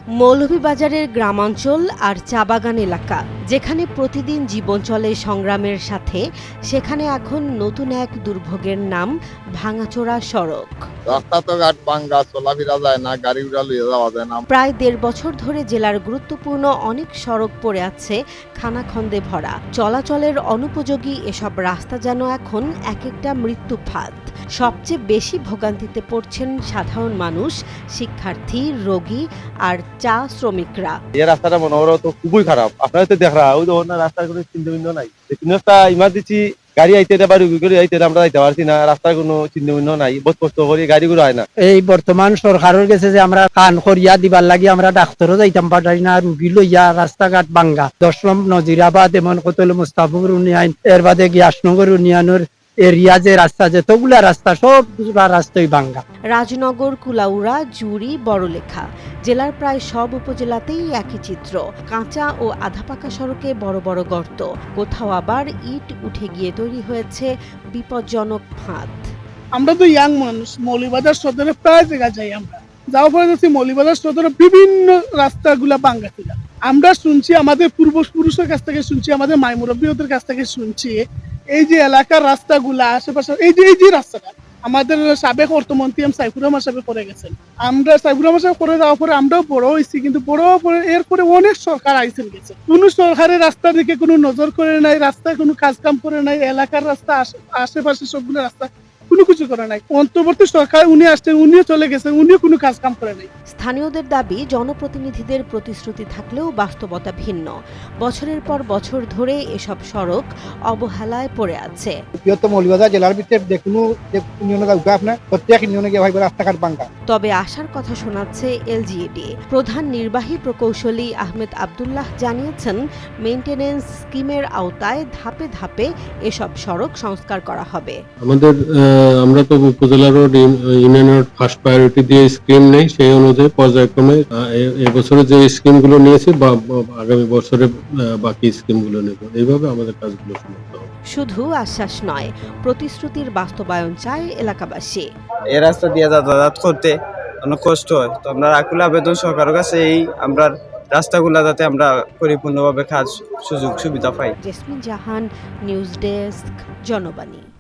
মৌলভীবাজারের গ্রামাঞ্চল আর চা বাগান এলাকা যেখানে প্রতিদিন জীবন চলে সংগ্রামের সাথে, সেখানে এখন নতুন এক দুর্ভোগের নাম ভাঙাচোরা সড়ক। রাস্তা তো ঘাট ভাঙ্গা, চলাফেরা যায় না, গাড়ি ঘোড়া লইয়ে যাওয়া যায় না। প্রায় ১.৫ বছর ধরে জেলার গুরুত্বপূর্ণ অনেক সড়ক পড়ে আছে খানাখন্দে ভরা। চলাচলের অনুপযোগী এসব রাস্তা যেন এখন এক একটা মৃত্যু ফাঁদ। সবচেয়ে বেশি ভোগান্তিতে পড়ছেন সাধারণ মানুষ, শিক্ষার্থী, রোগী আর চা শ্রমিকরা। এই রাস্তাটা মনে করো তো খুবই খারাপ। আপনারা তো দেখরা ওই ধরনের রাস্তার কোনো চিহ্ন নাই। কোনো একটা ইমার্জেন্সি গাড়ি আইতে বা রুগী করে আইতে আমরা যাইতে পারছি না, রাস্তার কোনো চিহ্ন নাই, বহুত কষ্ট করি গাড়িগুলো হয় না। এই বর্তমান সরকারের কাছে যে আমরা কান করিয়া দিবার লাগি আমরা ডাক্তারও যাইতাম পারি না, রুগী লইয়া রাস্তাঘাট ভাঙ্গা। ১০ নং নজিরাবাদ এমন কতল মুস্তাফুর উন্নয়ন, এর বাদে গিয়াসনগর উন্নয়নের এরিয়া যে রাস্তা, যেতগুলা রাস্তা সব রাস্তাই ভাঙ্গা। রাজনগর, কুলাউড়া, জুড়ি, বড়লেখা জেলার প্রায় সব উপজেলাতেই একই চিত্র। কাঁচা ও আধা পাকা সড়কে বড় বড় গর্ত, কোথাও আবার ইট উঠে গিয়ে তৈরি হয়েছে বিপজ্জনক ফাঁদ। আমরা তো ইয়াং মানুষ, মৌলভীবাজার সদরে প্রায় জায়গা যাই। আমরা যাওয়ার পরে দেখছি মৌলভীবাজার সদরে বিভিন্ন রাস্তাগুলা ভাঙ্গা ছিল। আমরা শুনছি, আমাদের পূর্বপুরুষের কাছ থেকে শুনছি, আমাদের মাই মুরব্বীদের কাছ থেকে শুনছি, এই যে এলাকার রাস্তাগুলা আশেপাশে এই যে রাস্তাটা আমাদের সাবেক অর্থমন্ত্রী সাইফুর রহমান সাহেব করে গেছেন। আমরা সাইফুর রহমান সাহেব করে যাওয়ার পরে আমরাও বড় হয়েছি, কিন্তু বড় পরে এরপরে অনেক সরকার আইসেন গেছে, কোনো সরকারের রাস্তার দিকে কোনো নজর করে নাই, রাস্তায় কোনো কাজ কাম করে নাই, এলাকার রাস্তা আশেপাশে সবগুলো রাস্তা কোনো কিছু করে নাই। অন্তর্বর্তী সরকার উনি আসছেন, উনিও চলে গেছেন, উনিও কোনো কাজ কাম করে নাই। স্থানীয়দের দাবি, জনপ্রতিনিধিদের প্রতিশ্রুতি থাকলেও বাস্তবতা ভিন্ন। বছরের পর বছর ধরে এসব সড়ক অবহেলায় পড়ে আছে। মৌলভীবাজার জেলার ভিতরে দেখুন আপনার প্রত্যেক ইউনিয়নে গিয়ে ভাই রাস্তাঘাট ভাঙ্গা। তবে আশার কথা শোনাচ্ছে এলজিইডি। প্রধান নির্বাহী প্রকৌশলী আহমেদ আব্দুল্লাহ জানিয়েছেন, মেইনটেনেন্স স্কিমের আওতায় ধাপে ধাপে এসব সড়ক সংস্কার করা হবে। আমরা তো উপজেলার ইউনিয়নের ফার্স্ট প্রায়োরিটি দিয়ে স্কিম নেই, সেই অনুযায়ী পর্যায়ক্রমে এবছরে যে স্কিমগুলো নিয়েছি বা আগামী বছরে বাকি স্কিমগুলো নেব, এইভাবে আমাদের কাজগুলো সমাপ্ত হবে। শুধু আশ্বাস নয়, প্রতিশ্রুতির বাস্তবায়ন চায় এলাকাবাসী। এই রাস্তা দিয়ে যাতায়াত করতে অনেক কষ্ট হয়, তো আমরা আকুল আবেদন সরকারের কাছে এই আমরা রাস্তাগুলা যাতে আমরা পরিপূর্ণভাবে কাজ সুযোগ সুবিধা পাই। জেসমিন জাহান, নিউজ ডেস্ক, জনবাণী।